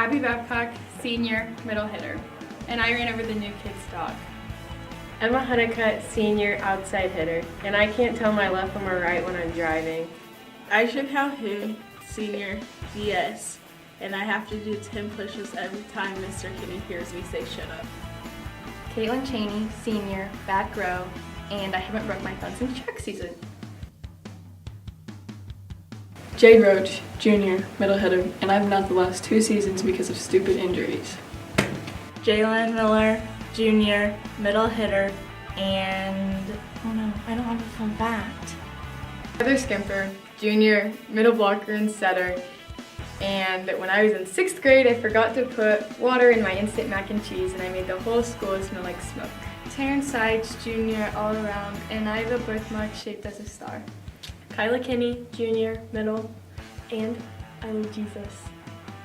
Abby Babcock, senior, middle hitter, and I ran over the new kid's dog. Emma HUNNACUTT, senior, outside hitter, and I can't tell my left from my right when I'm driving. Aisha Calhoun, senior, DS, and I have to do 10 pushes every time Mr. Kenny hears me say shut up. Caitlin Cheney, senior, back row, and I haven't broke my thumb since track season. Jade Roach, junior, middle hitter, and I've not the last 2 seasons because of stupid injuries. Jalen Miller, junior, middle hitter, and oh no, I don't have a fun fact. Heather SCHEMPER, junior, middle blocker and setter, and when I was in 6th grade I forgot to put water in my instant mac and cheese and I made the whole school smell like smoke. TARYN Sides, junior, all around, and I have a birthmark shaped as a star. KYLA Kenney, junior, middle, and I love Jesus.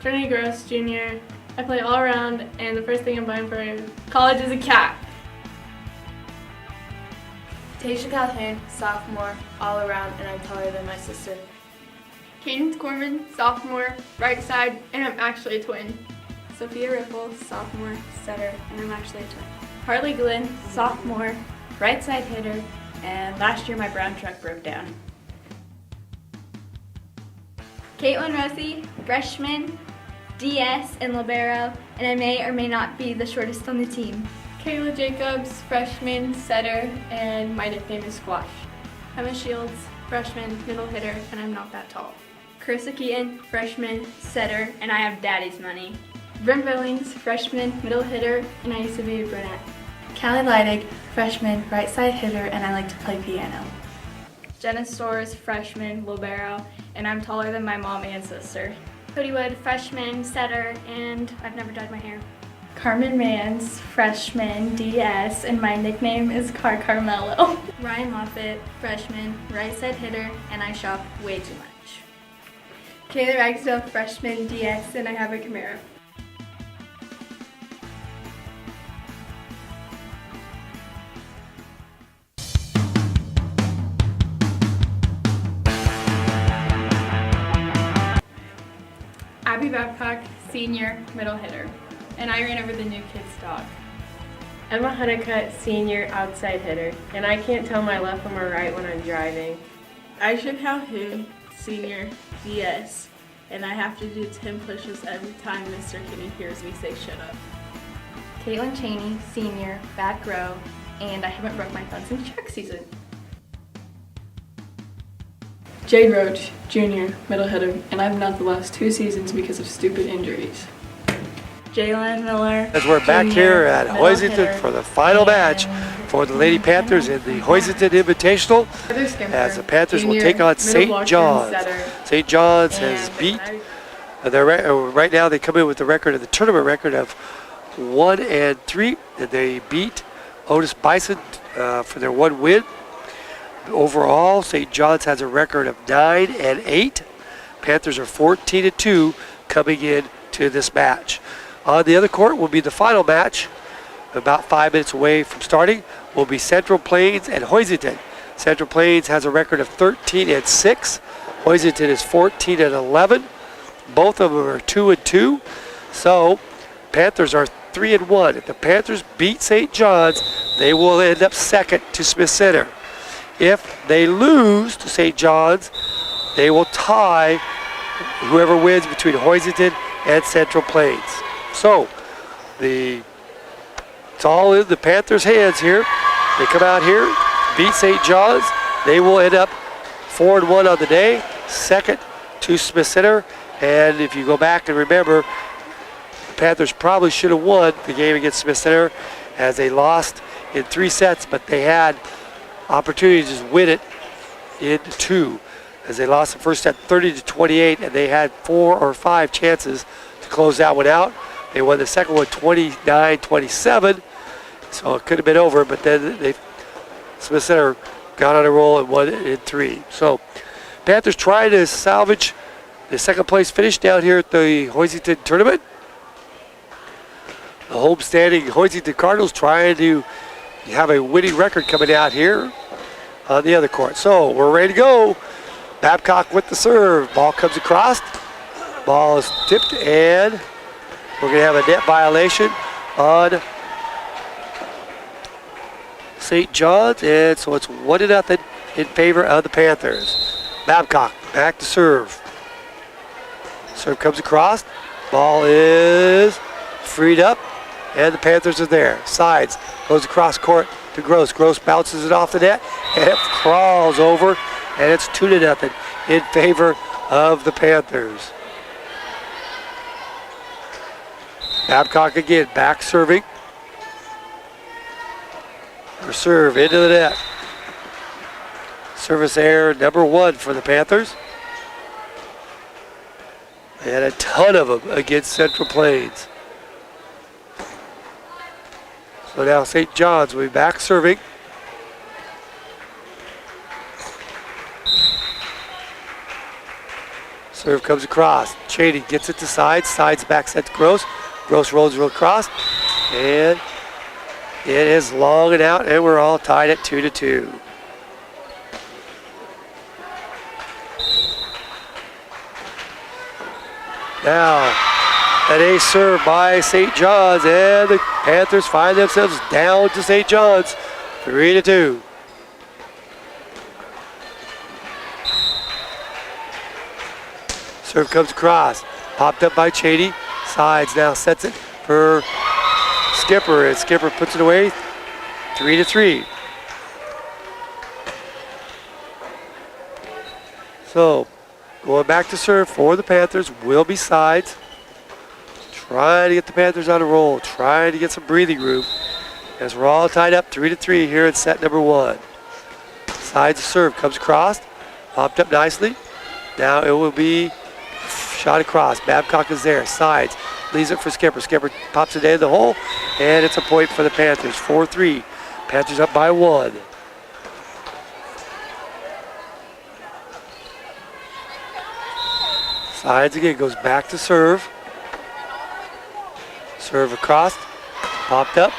Trinity Gross, junior. I play all around, and the first thing I'm buying for college is a cat. Tasia Calhoun, sophomore, all around, and I'm taller than my sister. Cadence CORMAN, sophomore, right side, and I'm actually a twin. SOPHIA RIFFEL, sophomore, setter, and I'm actually a twin. HARLEY GLYNN, sophomore, right side hitter, and last year my brown truck broke down. Caitlin Rosie, freshman, DS and libero, and I may or may not be the shortest on the team. KayLA Jacobs, freshman, setter, and my nickname is Squash. Emma Shields, freshman, middle hitter, and I'm not that tall. KARISSA KEETEN, freshman, setter, and I have daddy's money. BRYNN Billings, freshman, middle hitter, and I used to be a brunette. LEIDIG, freshman, right side hitter, and I like to play piano. JENNA STORZ, freshman, libero, and I'm taller than my mom and sister. CODIE Wood, freshman, setter, and I've never dyed my hair. Carmen Mans, freshman, DS, and my nickname is Carmelo. Ryan MOFFETT, freshman, right side hitter, and I shop way too much. Kayla Ragsdale, freshman, DS, and I have a Camaro. Abby Babcock, senior, middle hitter, and I ran over the new kid's dog. Emma HUNNACUTT, senior, outside hitter, and I can't tell my left from my right when I'm driving. Aisha Calhoun, senior, DS, and I have to do 10 pushes every time Mr. Kenny hears me say shut up. Caitlin Cheney, senior, back row, and I haven't broke my thumb since track season. Jade Roach, junior, middle hitter, and I've not the last 2 seasons because of stupid injuries. Jalen Miller, as we're back here at Hoisington for the final match for the Lady Panthers in the Hoisington Invitational, as the Panthers will take on St. John's. St. John's has beat, right now they come in with the record of the tournament record of 1-3, and they beat Otis Bison for their 1 win. Overall, St. John's has a record of 9-8. Panthers are 14-2 coming in to this match. On the other court will be the final match, about 5 minutes away from starting, will be Central Plains and Hoisington. Central Plains has a record of 13-6. Hoisington is 14-11. Both of them are 2-2. So Panthers are 3-1. If the Panthers beat St. John's, they will end up second to Smith Center. If they lose to St. John's, they will tie whoever wins between Hoisington and Central Plains. So it's all in the Panthers' hands here. They come out here, beat St. John's. They will end up 4-1 on the day, second to Smith Center. And if you go back and remember, the Panthers probably should have won the game against Smith Center as they lost in 3 sets, but they had opportunity to just win it in 2, as they lost the first set 30-28, and they had 4 or 5 chances to close that one out. They won the second one 29-27, so it could have been over, but then Smith Center got on a roll and won it in 3. So Panthers trying to salvage the second place finish down here at the Hoisington tournament. The homestanding Hoisington Cardinals trying to have a winning record coming out here on the other court. So we're ready to go. Babcock with the serve. Ball comes across. Ball is tipped and We're going to have a net violation on St. John's, and so it's 1-0 in favor of the Panthers. Babcock back to serve. Serve comes across. Ball is freed up, and the Panthers are there. Sides, goes across court to Gross. Gross bounces it off the net, and it crawls over, and it's 2-0 in favor of the Panthers. Babcock again, back serving. Her serve into the net. Service error number 1 for the Panthers. And a ton of them against Central Plains. So now St. John's will be back serving. Serve comes across. Cheney gets it to Sides. Sides back set to Gross. Gross rolls real across. And it is long and out, and we're all tied at 2-2. Now, an ace serve by St. John's, and the Panthers find themselves down to St. John's, 3-2. Serve comes across, popped up by Cheney. Sides now sets it for Skipper, and Skipper puts it away, 3-3. So, going back to serve for the Panthers will be Sides. Trying to get the Panthers on a roll, trying to get some breathing room as we're all tied up 3-3 here in set number 1. Sides serve comes across, popped up nicely. Now it will be shot across. Babcock is there. Sides leaves it for Skipper. Skipper pops it in the hole, and it's a point for the Panthers. 4-3. Panthers up by 1. Sides again, goes back to serve. Serve across, popped up,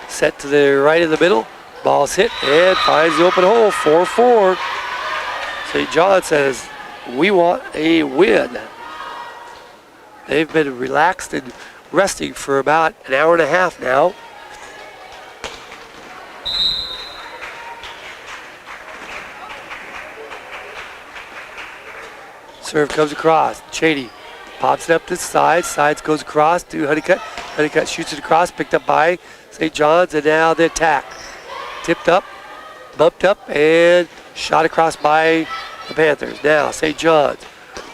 set to the right in the middle. Ball's hit and finds the open hole, 4-4. St. John says, we want a win. They've been relaxed and resting for about an hour and a half now. Serve comes across. Cheney pops it up to the side. Sides goes across to Honeycutt. Honeycutt shoots it across, picked up by St. John's, and now the attack. Tipped up, bumped up, and shot across by the Panthers. Now St. John's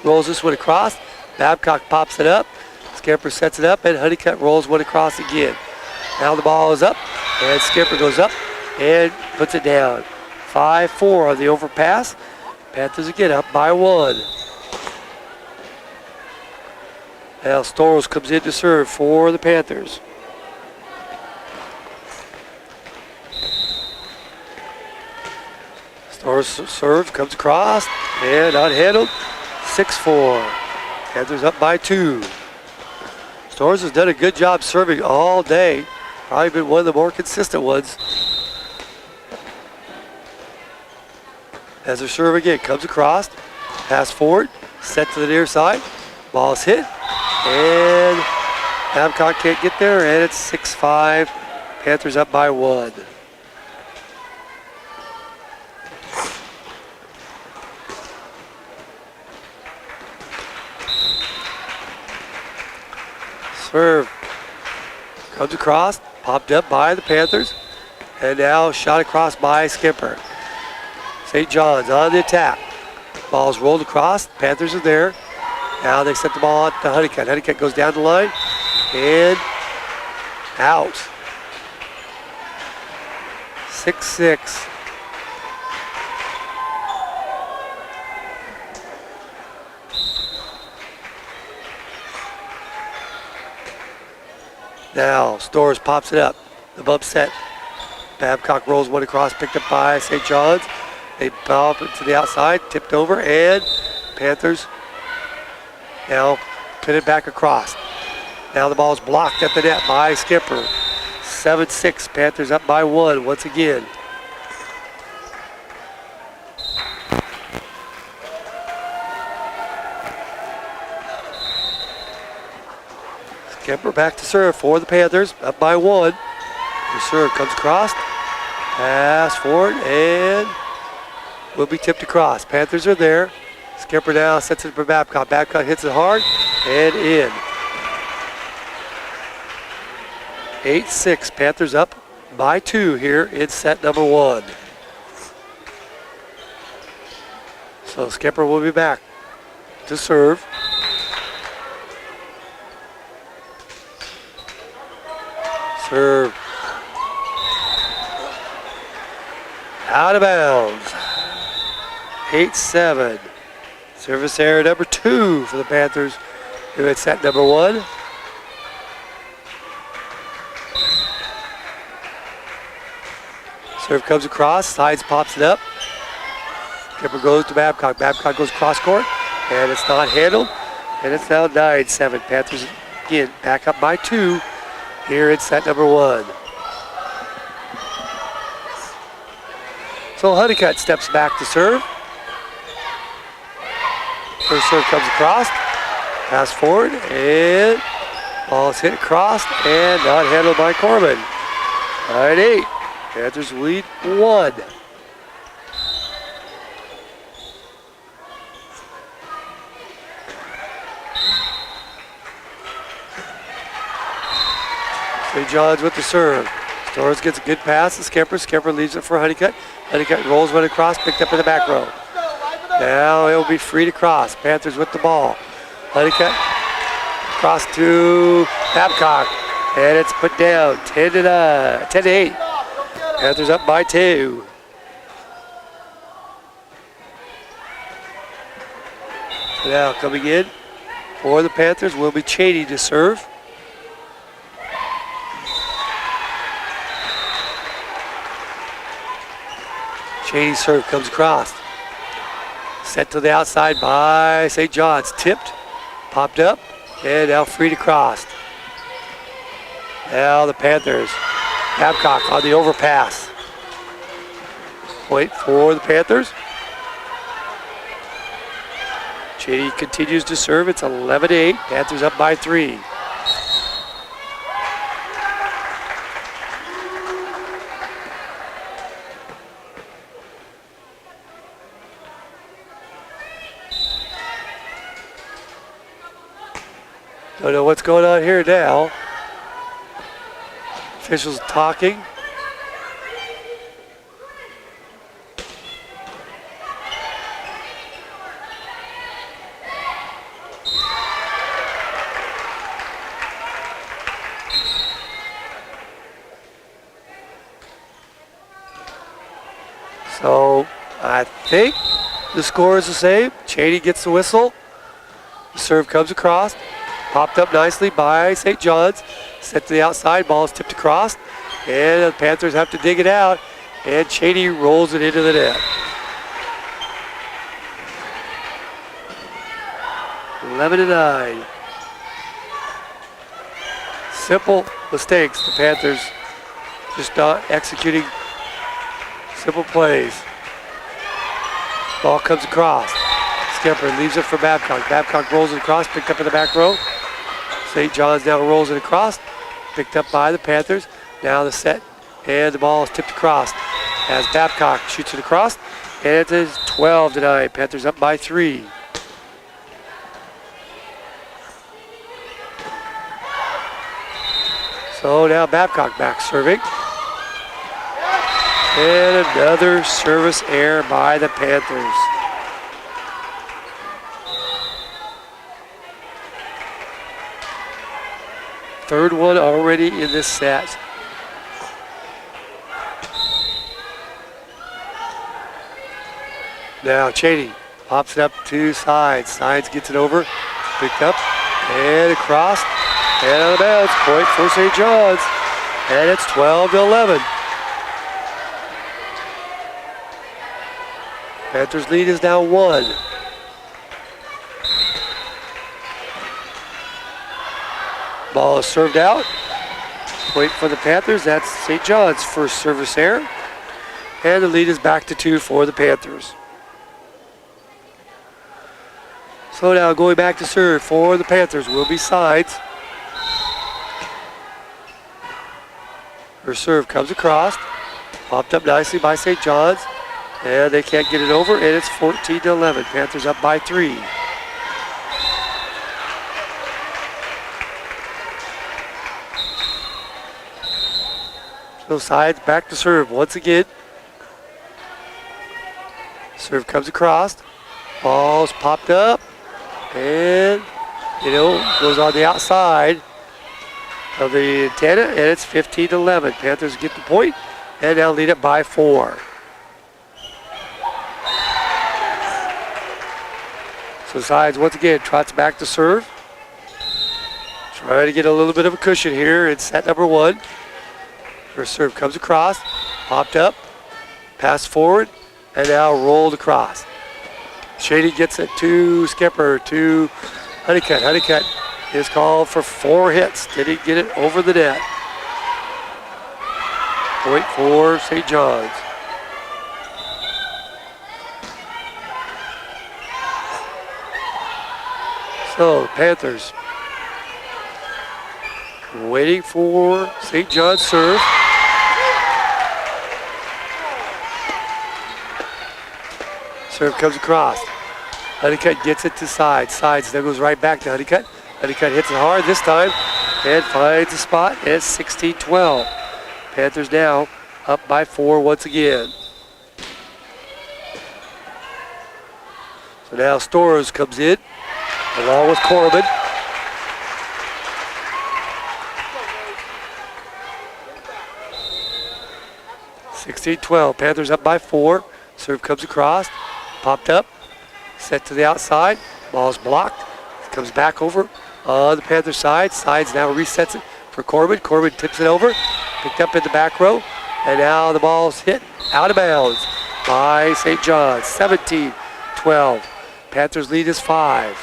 rolls this one across. Babcock pops it up. Skipper sets it up, and Honeycutt rolls one across again. Now the ball is up, and Skipper goes up and puts it down. 5-4 on the overpass. Panthers again up by 1. Now STORZ comes in to serve for the Panthers. STORZ serves, comes across, and unhandled. 6-4. Panthers up by 2. STORZ has done a good job serving all day. Probably been one of the more consistent ones. As their serve again comes across, pass forward, set to the near side. Ball's hit, and Babcock can't get there, and it's 6-5. Panthers up by 1. Serve comes across, popped up by the Panthers, and now shot across by Skipper. St. John's on the attack. Ball's rolled across, Panthers are there. Now they set the ball out to Honeycutt. Honeycutt goes down the line and out. 6-6. Now STORZ pops it up. The bump set. Babcock rolls one across, picked up by St. John's. They bump it to the outside, tipped over, and Panthers now put it back across. Now the ball's blocked at the net by Skipper. 7-6, Panthers up by 1 once again. Schemper back to serve for the Panthers, up by 1. The serve comes across, pass forward, and will be tipped across. Panthers are there. Schemper now sets it for Babcock. Babcock hits it hard and in. 8-6, Panthers up by 2 here in set number 1. So Schemper will be back to serve. Serve. Out of bounds. 8-7. Service error number 2 for the Panthers here at set number 1. Serve comes across, sides pops it up. Schemper goes to Babcock. Babcock goes cross court, and it's not handled. And it's now 9-7. Panthers again back up by 2 here in set number 1. So HUNNACUTT steps back to serve. First serve comes across, pass forward, and ball is hit across and not handled by CORMAN. 9-8. Panthers lead 1. St. John's with the serve. STORZ gets a good pass to Schemper. Schemper leaves it for HUNNACUTT. HUNNACUTT rolls one across, picked up in the back row. Now it will be free to cross. Panthers with the ball. HUNNACUTT cross to Babcock, and it's put down 10-8. Panthers up by 2. So now coming in for the Panthers will be Cheney to serve. Cheney's serve comes across. Set to the outside by St. John's. Tipped, popped up, and now free to cross. Now the Panthers. Babcock on the overpass. Point for the Panthers. Cheney continues to serve. It's 11-8. Panthers up by 3. Don't know what's going on here now. Officials talking. So I think the score is the same. Cheney gets the whistle. The serve comes across. Popped up nicely by St. John's. Set to the outside, ball is tipped across. And the Panthers have to dig it out. And Cheney rolls it into the net. 11-9. Simple mistakes. The Panthers just not executing simple plays. Ball comes across. Schemper leaves it for Babcock. Babcock rolls it across, picked up in the back row. St. John's now rolls it across, picked up by the Panthers. Now the set, and the ball is tipped across as Babcock shoots it across, and it is 12-9. Panthers up by 3. So now Babcock back serving. And another service error by the Panthers. Third one already in this set. Now Cheney pops it up to Sides. Sides gets it over, picked up, and across, and out of bounds. Point for St. John's, and it's 12-11. Panthers lead is now 1. Ball is served out. Point for the Panthers. That's St. John's first service error. And the lead is back to 2 for the Panthers. So now going back to serve for the Panthers will be Sides. Her serve comes across. Popped up nicely by St. John's. And they can't get it over, and it's 14-11. Panthers up by 3. So sides back to serve once again. Serve comes across. Ball's popped up. And, goes on the outside of the antenna, and it's 15-11. Panthers get the point, and now lead it by 4. So sides once again trots back to serve. Trying to get a little bit of a cushion here in set number 1. Her serve comes across, popped up, pass forward, and now rolled across. Shady gets it to Schemper, to Honeycutt. Honeycutt is called for 4 hits. Did he get it over the net? Point for St. John's. So, Panthers waiting for St. John's serve. Serve comes across. Honeycutt gets it to sides. Sides, then goes right back to Honeycutt. Honeycutt hits it hard this time and finds a spot. And it's 16-12. Panthers now up by 4 once again. So now STORZ comes in along with CORMAN. (16-12). Panthers up by 4. Serve comes across, popped up, set to the outside. Ball's blocked. Comes back over on the Panther side. Sides now resets it for CORMAN. CORMAN tips it over, picked up in the back row, and now the ball's hit out of bounds by St. John's. 17-12. Panthers lead is 5.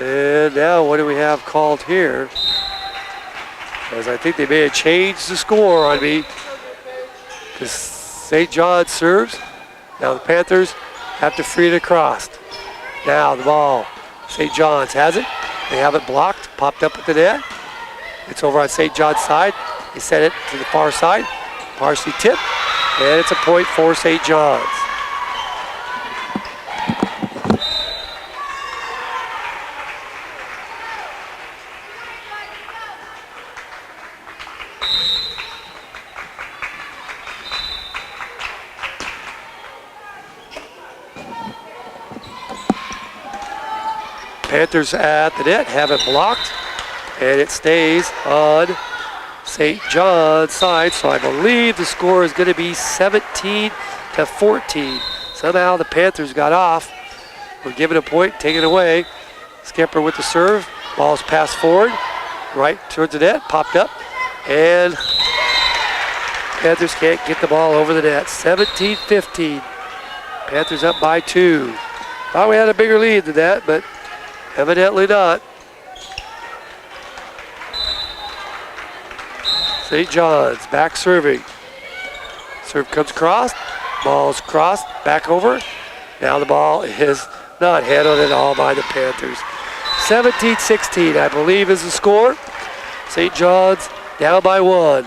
And now what do we have called here? As I think they may have changed the score on me. Because St. John's serves. Now the Panthers have to free it across. Now the ball, St. John's has it. They have it blocked, popped up at the net. It's over on St. John's side. They set it to the far side. Partially tipped. And it's a point for St. John's. Panthers at the net have it blocked, and it stays on St. John's side. So I believe the score is going to be 17-14. Somehow the Panthers got off. We're given a point, taken away. Schemper with the serve. Ball's passed forward, right towards the net, popped up, and Panthers can't get the ball over the net. 17-15. Panthers up by 2. Thought we had a bigger lead than that, but evidently not. St. John's back serving. Serve comes across. Ball's crossed, back over. Now the ball is not handled at all by the Panthers. 17-16, I believe, is the score. St. John's down by 1.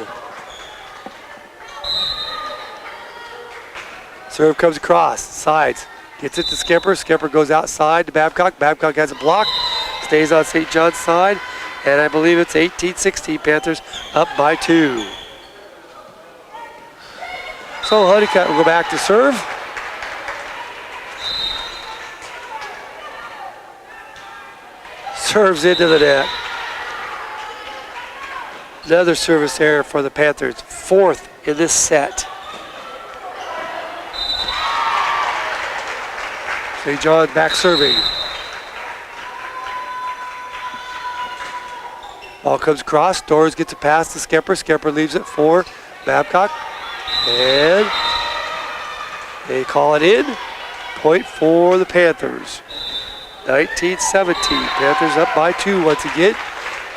Serve comes across, sides. Gets it to Schemper. Schemper goes outside to Babcock. Babcock has a block. Stays on St. John's side. And I believe it's 18-16. Panthers up by 2. So Honeycutt will go back to serve. Serves into the net. Another service error for the Panthers. 4th in this set. St. John's back serving. Ball comes across. STORZ gets a pass to Schemper. Schemper leaves it for Babcock. And they call it in. Point for the Panthers. 19-17. Panthers up by 2 once again.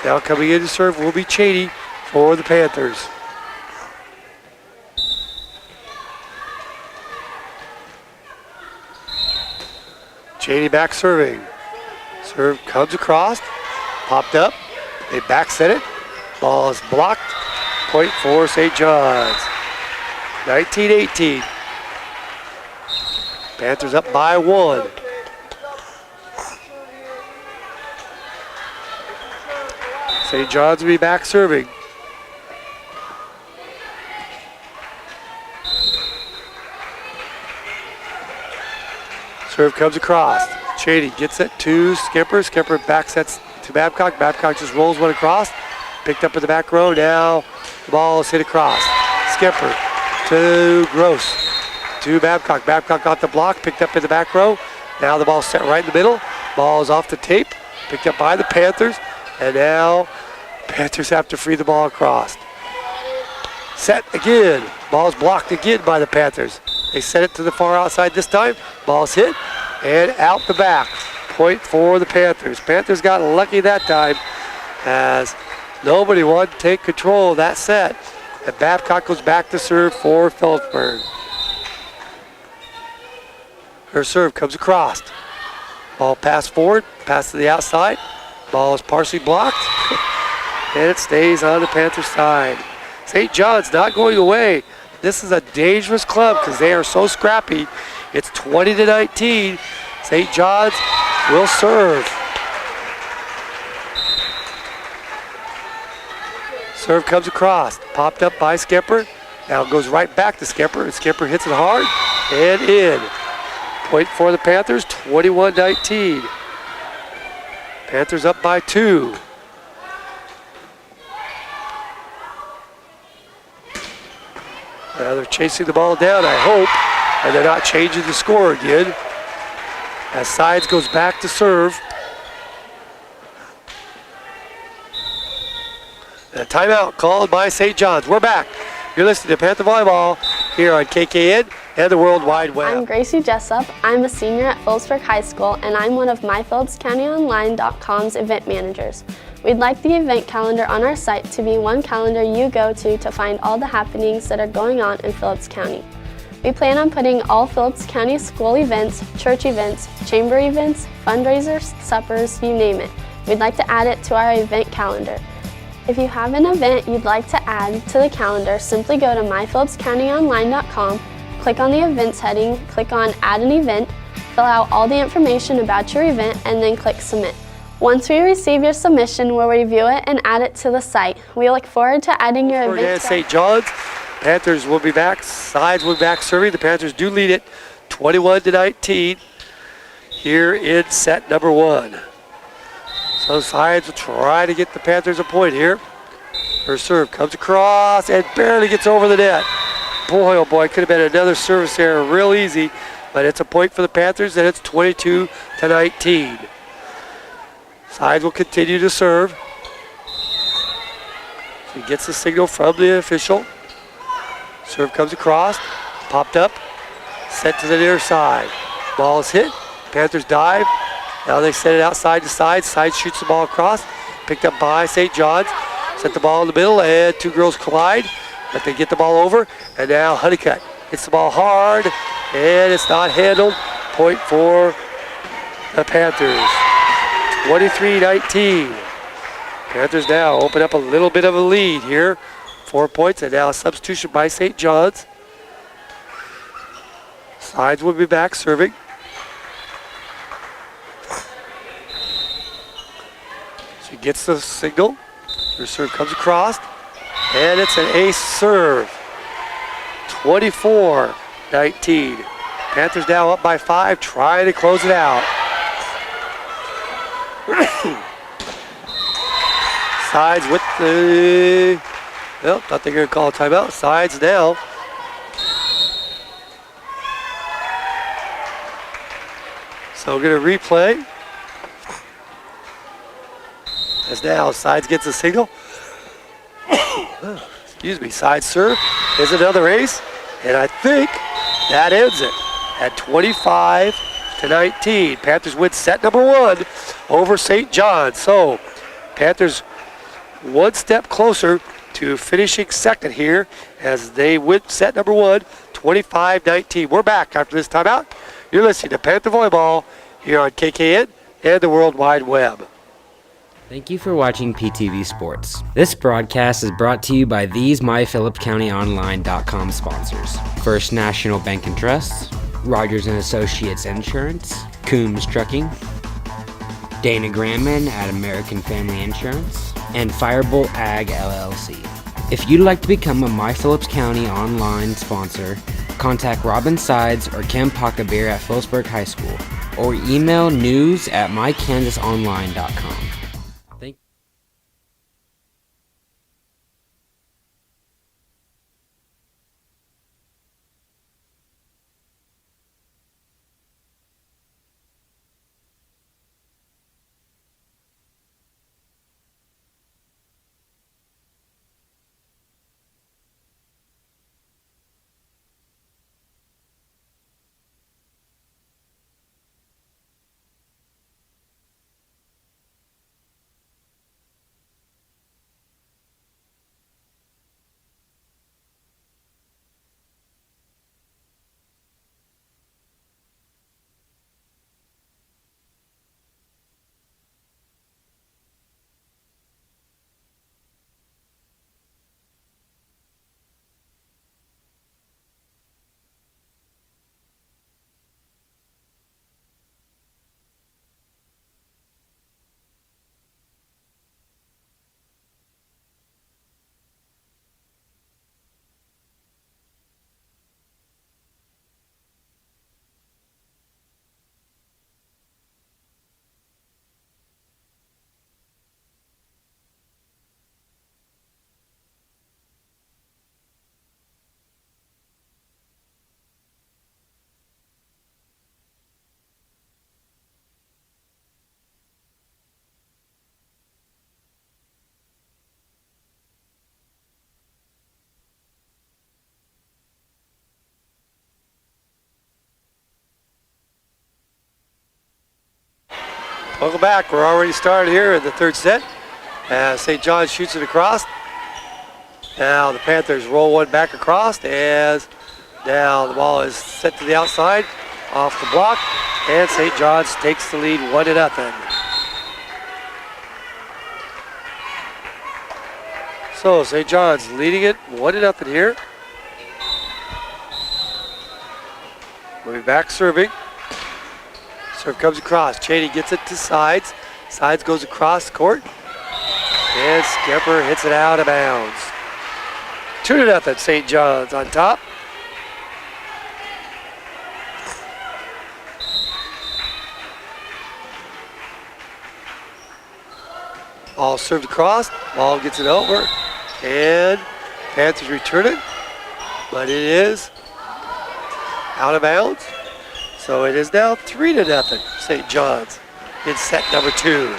Now coming in to serve will be Cheney for the Panthers. Janie back serving. Serve comes across, popped up. They back set it. Ball is blocked. Point for St. John's. 19-18. Panthers up by 1. St. John's will be back serving. Serve comes across. Cheney gets it to Schemper. Schemper back sets to Babcock. Babcock just rolls one across. Picked up in the back row. Now the ball is hit across. Schemper to Gross. To Babcock. Babcock got the block. Picked up in the back row. Now the ball set right in the middle. Ball is off the tape. Picked up by the Panthers. And now Panthers have to free the ball across. Set again. Ball's blocked again by the Panthers. They set it to the far outside this time. Ball's hit and out the back. Point for the Panthers. Panthers got lucky that time as nobody wanted to take control of that set. And Babcock goes back to serve for Phillipsburg. Her serve comes across. Ball pass forward, pass to the outside. Ball is partially blocked. And it stays on the Panthers side. St. John's not going away. This is a dangerous club because they are so scrappy. It's 20-19. St. John's will serve. Serve comes across. Popped up by Schemper. Now it goes right back to Schemper. And Schemper hits it hard and in. Point for the Panthers, 21-19. Panthers up by 2. Now they're chasing the ball down, I hope, and they're not changing the score again. As Sides goes back to serve. And a timeout called by St. John's. We're back. You're listening to Panther Volleyball here on KKN and the World Wide Web. I'm Gracie Jessup. I'm a senior at Phillipsburg High School, and I'm one of MyPhillipsCountyOnline.com's event managers. We'd like the event calendar on our site to be one calendar you go to find all the happenings that are going on in Phillips County. We plan on putting all Phillips County school events, church events, chamber events, fundraisers, suppers, you name it. We'd like to add it to our event calendar. If you have an event you'd like to add to the calendar, simply go to MyPhillipsCountyOnline.com, click on the events heading, click on Add an Event, fill out all the information about your event, and then click Submit. Once we receive your submission, we'll review it and add it to the site. We look forward to adding your event. Again, St. John's. Panthers will be back. Sides will be back serving. The Panthers do lead it 21-19 here in set number 1. So Sides will try to get the Panthers a point here. Her serve comes across and barely gets over the net. Boy, oh boy, could have been another service error real easy, but it's a point for the Panthers and it's 22-19. Sides will continue to serve. He gets the signal from the official. Serve comes across, popped up, set to the near side. Ball is hit, Panthers dive. Now they set it outside to Sides. Sides shoots the ball across, picked up by St. John's. Set the ball in the middle and two girls collide, but they get the ball over. And now HUNNACUTT hits the ball hard and it's not handled. Point for the Panthers. 23-19. Panthers now open up a little bit of a lead here. 4 points and now a substitution by St. John's. Sides will be back serving. She gets the signal. Her serve comes across and it's an ace serve. 24-19. Panthers now up by 5, trying to close it out. Sides with the, well, thought they were going to call a timeout. Sides now. So we're going to replay. As now Sides gets a signal. Excuse me, Sides serve is another ace. And I think that ends it at 25-19. Panthers win set number 1 over St. John's. So Panthers one step closer to finishing second here as they win set number 1, 25-19. We're back after this timeout. You're listening to Panther Volleyball here on KKN and the World Wide Web. Thank you for watching PTV Sports. This broadcast is brought to you by these MyPhillipsCountyOnline.com sponsors: First National Bank and Trust, Rogers & Associates Insurance, Coombs Trucking, Dana Grandman at American Family Insurance, and Firebolt Ag LLC. If you'd like to become a My Phillips County Online sponsor, contact Robin Sides or Kim Packabeer at Phillipsburg High School, or email news@mykansasonline.com. Welcome back. We're already started here in the third set as St. John's shoots it across. Now the Panthers roll one back across as now the ball is set to the outside off the block, and St. John's takes the lead 1-0. So St. John's leading it 1-0 here. Moving back serving. Serve comes across. Cheney gets it to Sides. Sides goes across the court. And Schemper hits it out of bounds. 2-0 St. John's on top. Ball served across. Ball gets it over. And Panthers return it. But it is out of bounds. So it is now 3-0 St. John's in set number 2.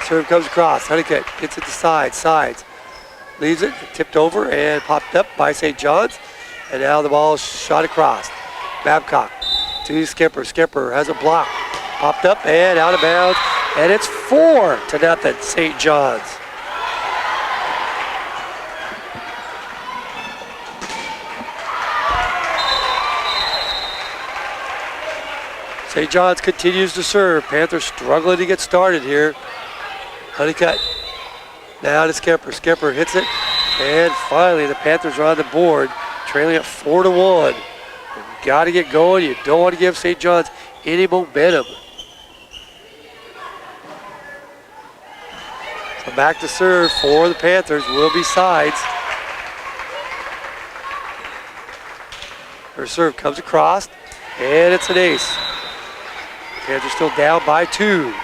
Serve comes across. HUNNACUTT gets it to Sides. Sides leaves it, tipped over and popped up by St. John's. And now the ball is shot across. Babcock to Schemper. Schemper has a block. Popped up and out of bounds. And it's 4-0 St. John's. St. John's continues to serve. Panthers struggling to get started here. HUNNACUTT now to Schemper. Schemper hits it. And finally the Panthers are on the board, trailing at 4-1. You've got to get going. You don't want to give St. John's any momentum. So back to serve for the Panthers will be Sides. Her serve comes across, and it's an ace. Panthers still down by 2.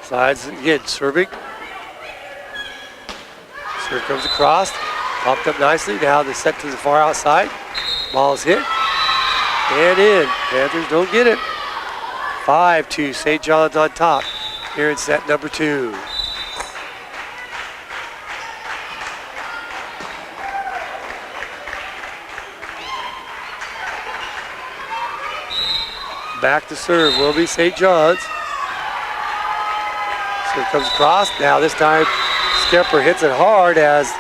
Sides again, serving. Serve comes across, popped up nicely. Now they're set to the far outside. Ball's hit and in. Panthers don't get it. 5-2, St. John's on top here in set number 2. Back to serve will be St. John's. Serve comes across. Now this time Schemper hits it hard as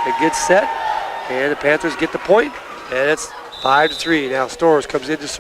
it gets set. And the Panthers get the point, and it's 5-3. Now STORZ comes in to serve.